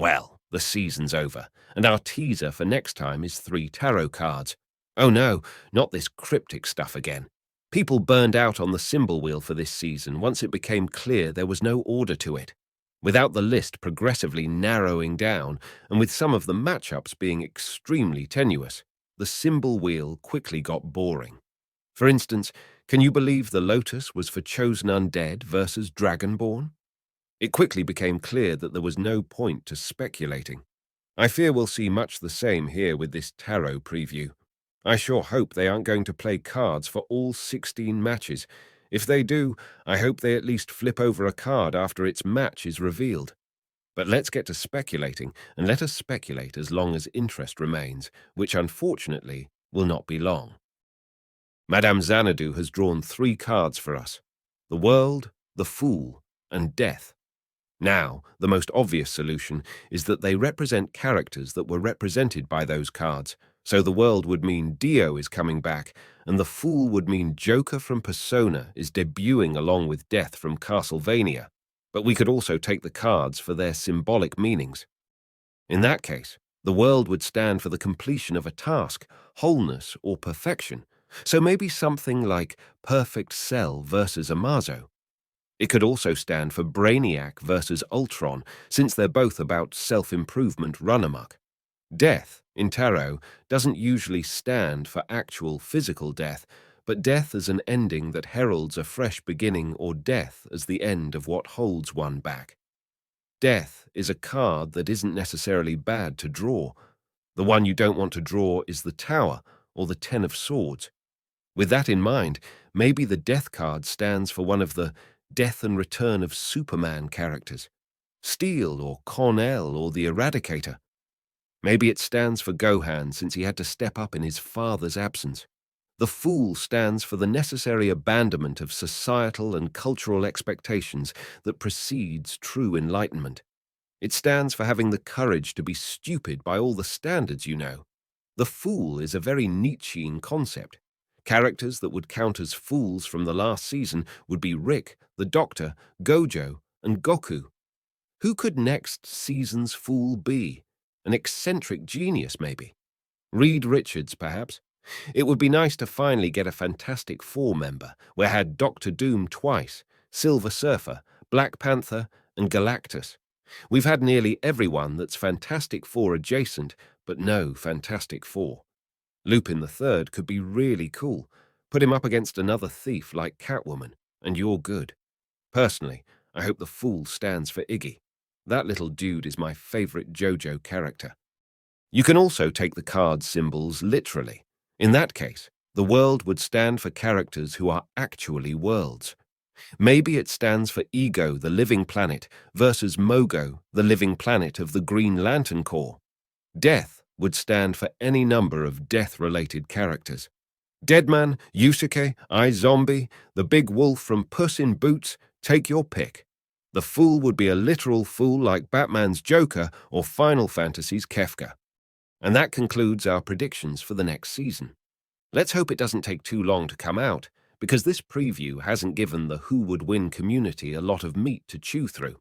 Well, the season's over, and our teaser for next time is 3 tarot cards. Oh no, not this cryptic stuff again. People burned out on the symbol wheel for this season once it became clear there was no order to it. Without the list progressively narrowing down, and with some of the matchups being extremely tenuous, the symbol wheel quickly got boring. For instance, can you believe the lotus was for chosen undead versus dragonborn? It quickly became clear that there was no point to speculating. I fear we'll see much the same here with this tarot preview. I sure hope they aren't going to play cards for all 16 matches. If they do, I hope they at least flip over a card after its match is revealed. But let's get to speculating, and let us speculate as long as interest remains, which unfortunately will not be long. Madame Xanadu has drawn 3 cards for us: the world, the fool, and death. Now, the most obvious solution is that they represent characters that were represented by those cards, so the world would mean Dio is coming back, and the fool would mean Joker from Persona is debuting along with Death from Castlevania. But we could also take the cards for their symbolic meanings. In that case, the world would stand for the completion of a task, wholeness, or perfection, so maybe something like Perfect Cell versus Amazo. It could also stand for Brainiac versus Ultron, since they're both about self-improvement run-amok. Death, in tarot, doesn't usually stand for actual physical death, but death as an ending that heralds a fresh beginning, or death as the end of what holds one back. Death is a card that isn't necessarily bad to draw. The one you don't want to draw is the Tower or the Ten of Swords. With that in mind, maybe the Death card stands for one of the Death and Return of Superman characters, Steel or Con-El or the Eradicator. Maybe it stands for Gohan since he had to step up in his father's absence. The Fool stands for the necessary abandonment of societal and cultural expectations that precedes true enlightenment. It stands for having the courage to be stupid by all the standards you know. The Fool is a very Nietzschean concept. Characters that would count as fools from the last season would be Rick, the Doctor, Gojo, and Goku. Who could next season's fool be? An eccentric genius, maybe? Reed Richards, perhaps? It would be nice to finally get a Fantastic Four member, where had Doctor Doom twice, Silver Surfer, Black Panther, and Galactus. We've had nearly everyone that's Fantastic Four adjacent, but no Fantastic Four. Lupin the Third could be really cool. Put him up against another thief like Catwoman, and you're good. Personally, I hope the Fool stands for Iggy. That little dude is my favorite JoJo character. You can also take the card symbols literally. In that case, the world would stand for characters who are actually worlds. Maybe it stands for Ego, the living planet, versus Mogo, the living planet of the Green Lantern Corps. Death would stand for any number of death-related characters. Deadman, Yusuke, iZombie, the big wolf from Puss in Boots, take your pick. The Fool would be a literal fool like Batman's Joker or Final Fantasy's Kefka. And that concludes our predictions for the next season. Let's hope it doesn't take too long to come out, because this preview hasn't given the Who Would Win community a lot of meat to chew through.